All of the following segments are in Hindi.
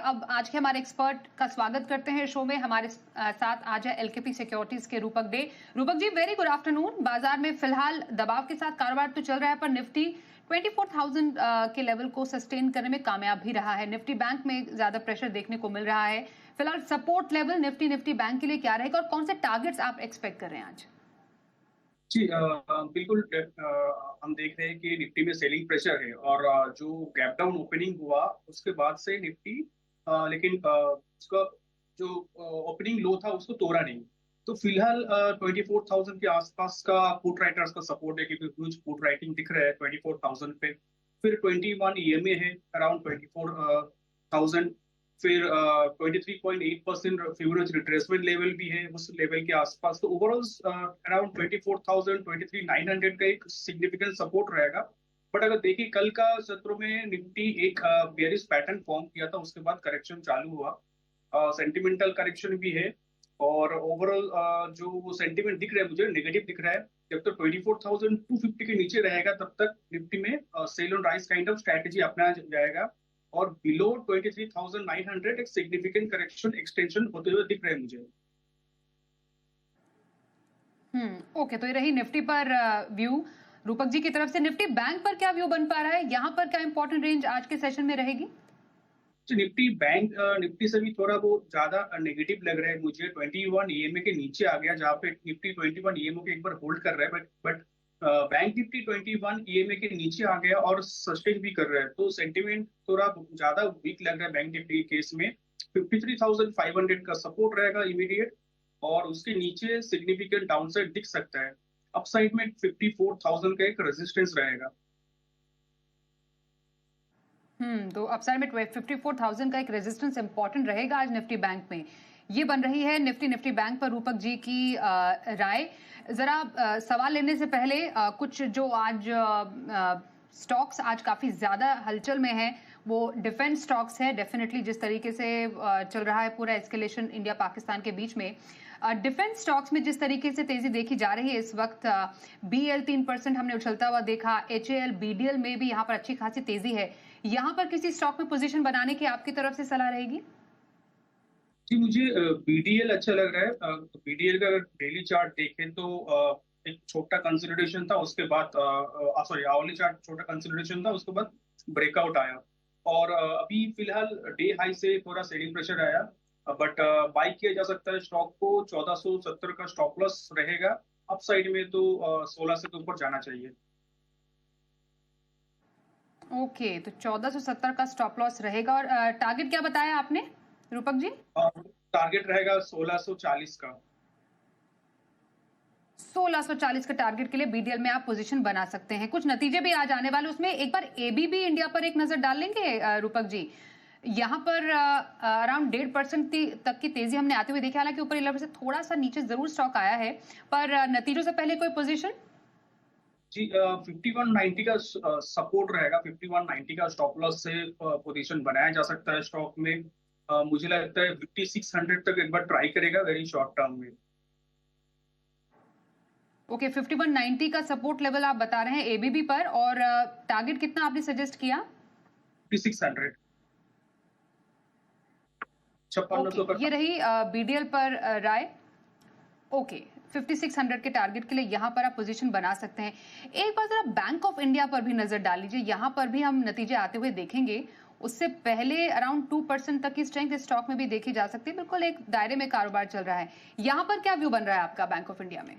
अब आज के हमारे एक्सपर्ट का स्वागत करते हैं शो में। हमारे साथ आज है एलकेपी सिक्योरिटीज के रूपक day. Rupak ji, very good afternoon. बाजार में फिलहाल दबाव के साथ कारोबार तो चल रहा है, पर निफ्टी 24,000 के लेवल को सस्टेन करने में कामयाब भी रहा है। निफ्टी बैंक में ज्यादा प्रेशर देखने को मिल रहा है। फिलहाल सपोर्ट लेवल निफ्टी बैंक के लिए क्या रहेगा और कौन से टारगेट्स आप एक्सपेक्ट कर रहे हैं आज? जी बिल्कुल। हम देख रहे हैं कि निफ्टी में सेलिंग प्रेशर है और जो गैप डाउन ओपनिंग हुआ उसके बाद से निफ्टी लेकिन उसका जो ओपनिंग लो था उसको तोड़ा नहीं। तो फिलहाल 24,000 के आसपास का पुट राइटर्स का सपोर्ट है, क्योंकि कुछ पुट राइटिंग दिख रहा है 24,000 पे। फिर 21 ईएमए है अराउंड 24,000। फिर 23.8% फ्यूचर रिट्रेसमेंट लेवल भी है उस लेवल के आसपास। तो ओवरऑल अराउंड 24,000 23,900 का एक सिग्निफिकेंट सपोर्ट रहेगा। बट अगर देखिए कल का सत्र में निफ्टी एक बेयरिश पैटर्न फॉर्म किया था, उसके बाद करेक्शन चालू हुआ, सेंटिमेंटल करेक्शन भी है। और ओवरऑल जो वो सेंटिमेंट दिख रहा है मुझे नेगेटिव दिख रहा है। जब तक 24,250 के नीचे रहेगा तब तक निफ्टी में sell on rise kind of strategy अपनाया जाएगा। और बिलो 23,900 एक सिग्निफिकेंट करेक्शन एक्सटेंशन होते हुए दिख रहे हैं मुझे। ओके, तो ये रही निफ्टी पर व्यू रूपक जी की तरफ से। निफ्टी बैंक पर क्या व्यू बन पा रहा है? यहाँ पर क्या इंपॉर्टेंट रेंज आज के सेशन में रहेगी? तो निफ्टी बैंक निफ्टी से भी थोड़ा बहुत ज्यादा नेगेटिव लग रहा है मुझे। 21 ईएमए के नीचे आ गया, जहाँ पे निफ्टी 21 ईएमए के एक बार होल्ड कर रहा है, बट बैंक निफ्टी 21 ईएमए के नीचे आ गया और सस्टेन भी कर रहा है। तो सेंटिमेंट थोड़ा ज्यादा वीक लग रहा है बैंक निफ्टी के केस में। 53,500 का सपोर्ट रहेगा इमीडिएट, और उसके नीचे सिग्निफिकेंट डाउनसाइड दिख सकता है। अपसाइड में 54,000 का एक रेजिस्टेंस रहेगा। तो अपसाइड में 54,000 का एक रेजिस्टेंस इंपॉर्टेंट रहेगा आज निफ्टी बैंक में। ये बन रही है निफ्टी बैंक पर रूपक जी की राय। जरा सवाल लेने से पहले कुछ जो आज स्टॉक्स आज काफी ज्यादा हलचल में है, वो डिफेंस स्टॉक्स है। डेफिनेटली जिस तरीके से चल रहा है पूरा एस्केलेशन इंडिया पाकिस्तान के बीच में, डिफेंस स्टॉक्स में जिस तरीके से तेजी देखी जा रही है इस वक्त, बीएल 3% हमने उछलता हुआ देखा। एचएएल बीडीएल में भी यहाँ पर अच्छी खासी तेजी है। यहाँ पर किसी स्टॉक में पोजीशन बनाने की आपकी तरफ से सलाह रहेगी? जी, मुझे बीडीएल अच्छा लग रहा है। बीडीएल का अगर डेली चार्ट देखें तो एक छोटा कंसोलिडेशन था, उसके बाद सॉरी आवली चार्ट छोटा कंसोलिडेशन था, उसके बाद ब्रेकआउट आया। और अभी फिलहाल डे हाई से थोड़ा सेलिंग प्रेशर आया, बट बाई किया जा सकता है स्टॉक को। 1470 का स्टॉप लॉस रहेगा। अपसाइड में तो 16 से तो ऊपर जाना चाहिए। ओके, तो 1470 का स्टॉप लॉस रहेगा। और टारगेट क्या बताया आपने रूपक जी? टारगेट रहेगा 1640 का। 1640 के टारगेट के लिए बीडीएल में आप पोजीशन बना सकते हैं। कुछ नतीजे भी आज आने वाले, उसमें एक बार एबीबी इंडिया पर एक नजर डाल लेंगे रूपक जी। यहाँ पर अराउंड 1.5% तक की तेजी हमने आते हुए देखी। हालांकि ऊपर लेवल से थोड़ा सा नीचे जरूर स्टॉक आया है, पर नतीजों से पहले कोई पोजीशन? जी 5190 का सपोर्ट रहेगा। 5190 का स्टॉप लॉस से पोजीशन बनाया जा सकता है स्टॉक में। मुझे लगता है 5600 तक एक बार ट्राई करेगा वेरी शॉर्ट टर्म में। ओके, 5190 का सपोर्ट लेवल आप बता रहे हैं एबीबी पर, और टारगेट कितना आपने सजेस्ट किया? 5600, 5600 का। ये रही बीडीएल पर राय। ओके, 5600 के टारगेट के लिए यहाँ पर आप पोजीशन बना सकते हैं। एक बार जरा बैंक ऑफ इंडिया पर भी नजर डाल लीजिए। यहाँ पर भी हम नतीजे आते हुए देखेंगे। उससे पहले अराउंड 2% तक की स्ट्रेंथ स्टॉक में भी देखी जा सकती है। बिल्कुल एक दायरे में कारोबार चल रहा है। यहाँ पर क्या व्यू बन रहा है आपका बैंक ऑफ इंडिया में?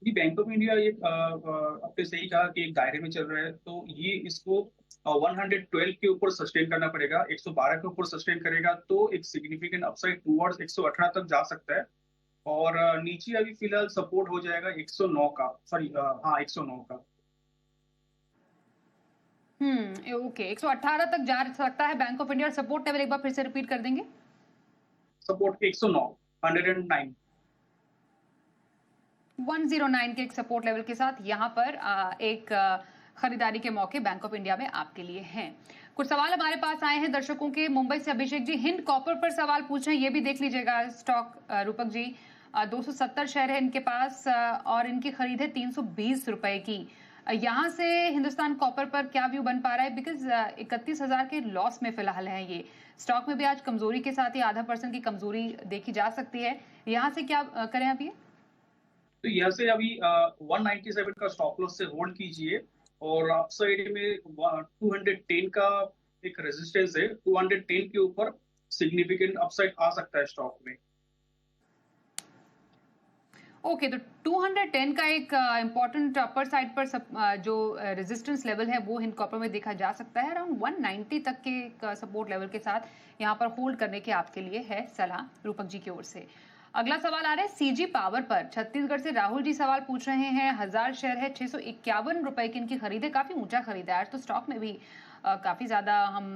जी बैंक ऑफ इंडिया ये आपने सही कहा कि एक दायरे में चल रहा है, तो ये इसको 112 के ऊपर सस्टेन करना पड़ेगा। 112 के ऊपर सस्टेन करेगा तो एक सिग्निफिकेंट अपसाइड टूवर्ड्स 118 तक जा सकता है। और नीचे अभी फिलहाल सपोर्ट हो जाएगा 109 का, सॉरी हाँ 109 का। ओके, 118 तक जा सकता है bank of India. Support level एक बार फिर से रिपीट कर देंगे? सपोर्ट 109, 109। 109 के एक सपोर्ट लेवल के साथ यहाँ पर एक खरीदारी के मौके बैंक ऑफ इंडिया में आपके लिए हैं। कुछ सवाल हमारे पास आए हैं दर्शकों के। मुंबई से अभिषेक जी हिंद कॉपर पर सवाल पूछ रहे हैं, ये भी देख लीजिएगा स्टॉक रूपक जी। 270 शेयर है इनके पास और इनकी खरीद है 320 रुपए की। यहाँ से हिंदुस्तान कॉपर पर क्या व्यू बन पा रहा है? बिकॉज 31,000 के लॉस में फिलहाल है ये। स्टॉक में भी आज कमजोरी के साथ ही %0.5 की कमजोरी देखी जा सकती है। यहाँ से क्या करें अभी? तो यहाँ से अभी 197 का स्टॉप लॉस से होल्ड कीजिए, और अपसाइड में 210 का एक रेजिस्टेंस है, 210 के ऊपर सिग्निफिकेंट अपसाइड आ सकता है स्टॉक में। ओके, तो 210 का एक इंपॉर्टेंट अपर साइड पर जो रेजिस्टेंस लेवल है वो हिंद कॉपर में देखा जा सकता है। अराउंड 190 तक के एक सपोर्ट लेवल के साथ यहाँ पर होल्ड करने के आपके लिए है सलाह रूपक जी की ओर से। अगला सवाल आ रहा है सीजी पावर पर। छत्तीसगढ़ से राहुल जी सवाल पूछ रहे हैं। 1000 शेयर है, 651 रुपए की इनकी खरीद है। काफी ऊंचा खरीद है आज तो स्टॉक में भी काफी ज्यादा हम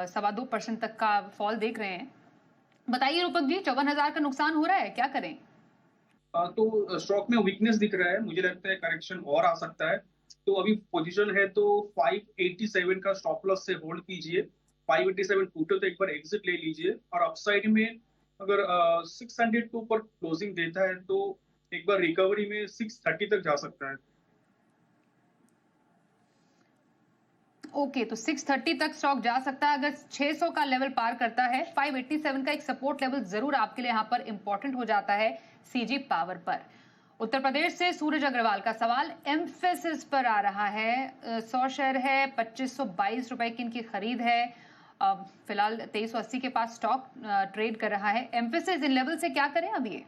2.25% तक का फॉल देख रहे हैं। बताइए रूपक जी, 54,000 का नुकसान हो रहा है, क्या करें? तो स्टॉक में वीकनेस दिख रहा है, मुझे लगता है करेक्शन और आ सकता है। तो अभी पोजीशन है तो 587 का स्टॉप लॉस से होल्ड कीजिए। 587 टूटे तो एक बार एग्जिट ले लीजिए, और अपसाइड में अगर 600 के ऊपर क्लोजिंग देता है तो एक बार रिकवरी में 630 तक जा सकता है। ओके, तो 630 तक स्टॉक जा सकता है अगर 600 का लेवल पार करता है। 587 का एक सपोर्ट लेवल जरूर आपके लिए यहाँ पर इंपॉर्टेंट हो जाता है सीजी पावर पर। उत्तर प्रदेश से सूरज अग्रवाल का सवाल एम्फेसिस पर आ रहा है। 100 शेयर है, 2522 रुपए की इनकी खरीद है। फिलहाल 2380 के पास स्टॉक ट्रेड कर रहा है। एम्फेसिस इन लेवल से क्या करें अब ये?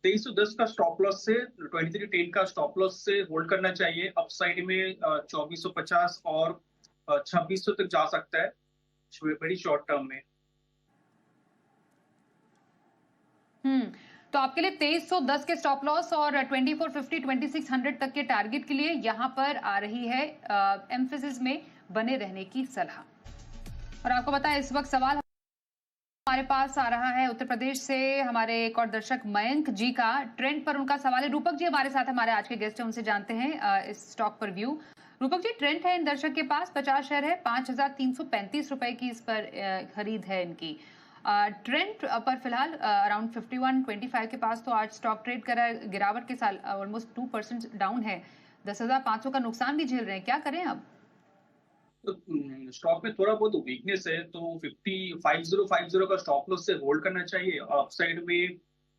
2310 का स्टॉप लॉस से 2310 का स्टॉप लॉस से होल्ड करना चाहिए। अपसाइड में 2450 और 2600 तक जा सकता है बड़ी शॉर्ट टर्म में। तो आपके लिए 2310 के स्टॉप लॉस और 2450 2600 तक के टारगेट के लिए यहां पर आ रही है एम्फेसिस में बने रहने की सलाह। और आपको पता है इस वक्त सवाल हमारे पास आ रहा है उत्तर प्रदेश से हमारे एक और दर्शक मयंक जी का। ट्रेंड पर उनका सवाल है। रूपक जी हमारे साथ हमारे आज के गेस्ट हैं, उनसे जानते हैं इस स्टॉक पर व्यू। रूपक जी, ट्रेंड है इन दर्शक के पास, 50 शेयर है, 5335 रुपए की इस पर खरीद है इनकी। ट्रेंड पर फिलहाल अराउंड 5125 के पास तो आज स्टॉक ट्रेड कर रहा है। गिरावट के साथ ऑलमोस्ट 2% डाउन है। 10,500 का नुकसान भी झेल रहे हैं, क्या करें अब? तो स्टॉक में थोड़ा बहुत वीकनेस है, तो 50 का स्टॉप लॉस से होल्ड करना चाहिए। अपसाइड में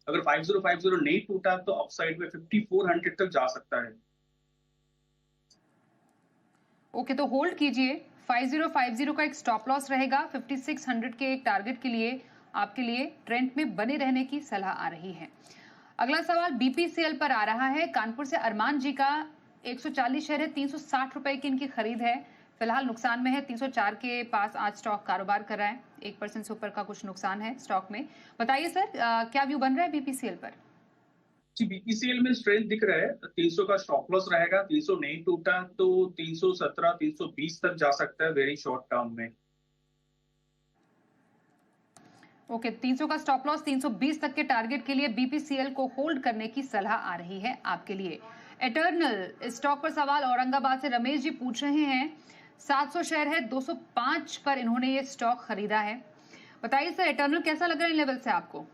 अगर 5050 नहीं टूटा तो अपसाइड में 5400 तक जा सकता है। ओके, तो होल्ड कीजिए। 5050 का एक स्टॉप लॉस रहेगा। 5600 के एक टारगेट के लिए आपके लिए ट्रेंड में बने रहने की सलाह आ रही है। अगला सवाल बीपीसीएल पर आ रहा है। कानपुर से अरमान जी का 140 शेयर है, 360 रुपए की इनकी खरीद है। फिलहाल नुकसान में है। 304 के पास आज स्टॉक कारोबार कर रहा है। 1% से ऊपर का कुछ नुकसान है स्टॉक में। बताइए सर, क्या व्यू बन रहा है बीपीसीएल पर? जी, बीपीसीएल में स्ट्रेंथ दिख रहा है। 300 का स्टॉप लॉस रहेगा। 300 नहीं टूटा तो 317 320 तक जा सकता है वेरी शॉर्ट टर्म में। ओके, 300 का स्टॉप लॉस, 320 तक के टारगेट के लिए बीपीसीएल को होल्ड करने की सलाह आ रही है आपके लिए। एटर्नल स्टॉक पर सवाल औरंगाबाद से रमेश जी पूछ रहे हैं। 700 शेयर है, 205 पर इन्होंने ये स्टॉक खरीदा है। बताइए सर, एटर्नल कैसा लग रहा है इन लेवल से आपको?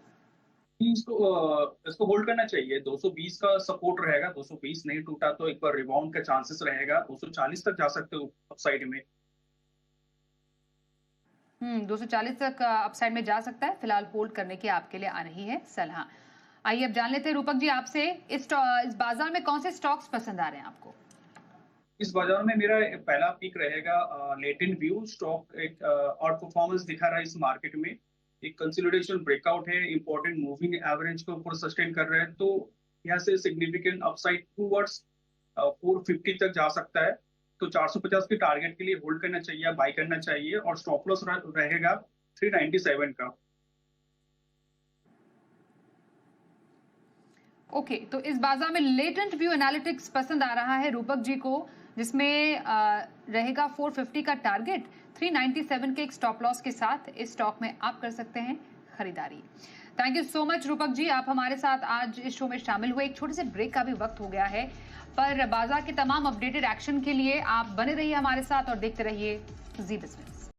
इसको होल्ड करना चाहिए। 220 का सपोर्ट रहेगा। 220 नहीं टूटा तो एक बार रिबाउंड का चांसेस रहेगा। 240 तक जा सकते हो अपसाइड में। 240 तक अपसाइड में जा सकता है। फिलहाल होल्ड करने की आपके लिए आ रही है सलाह। आइए अब जान लेते हैं रूपक जी आपसे, इस बाजार में कौन से स्टॉक्स पसंद आ रहे हैं आपको? इस बाजार में मेरा पहला पिक रहेगा लेटेंट व्यू स्टॉक। एक आउट परफॉर्मेंस दिखा रहा है इस मार्केट में। एक कंसोलिडेशन ब्रेकआउट है, इंपॉर्टेंट मूविंग एवरेज को ऊपर सस्टेन कर रहा है, तो यहाँ से सिग्निफिकेंट अपसाइड टूवर्ड्स 450 तक जा सकता है। तो 450 के टारगेट के लिए होल्ड करना चाहिए, बाय करना चाहिए, और स्टॉप लॉस रहेगा 397 का। ओके, तो इस बाजार में लेटेंट व्यू एनालिटिक्स पसंद आ रहा है रूपक जी को, जिसमें रहेगा 450 का टारगेट, 397 के एक स्टॉप लॉस के साथ इस स्टॉक में आप कर सकते हैं खरीदारी। Thank you so much Rupak ji, आप हमारे साथ आज इस शो में शामिल हुए। एक छोटे से ब्रेक का भी वक्त हो गया है, पर बाजार के तमाम अपडेटेड एक्शन के लिए आप बने रहिए हमारे साथ और देखते रहिए जी बिजनेस।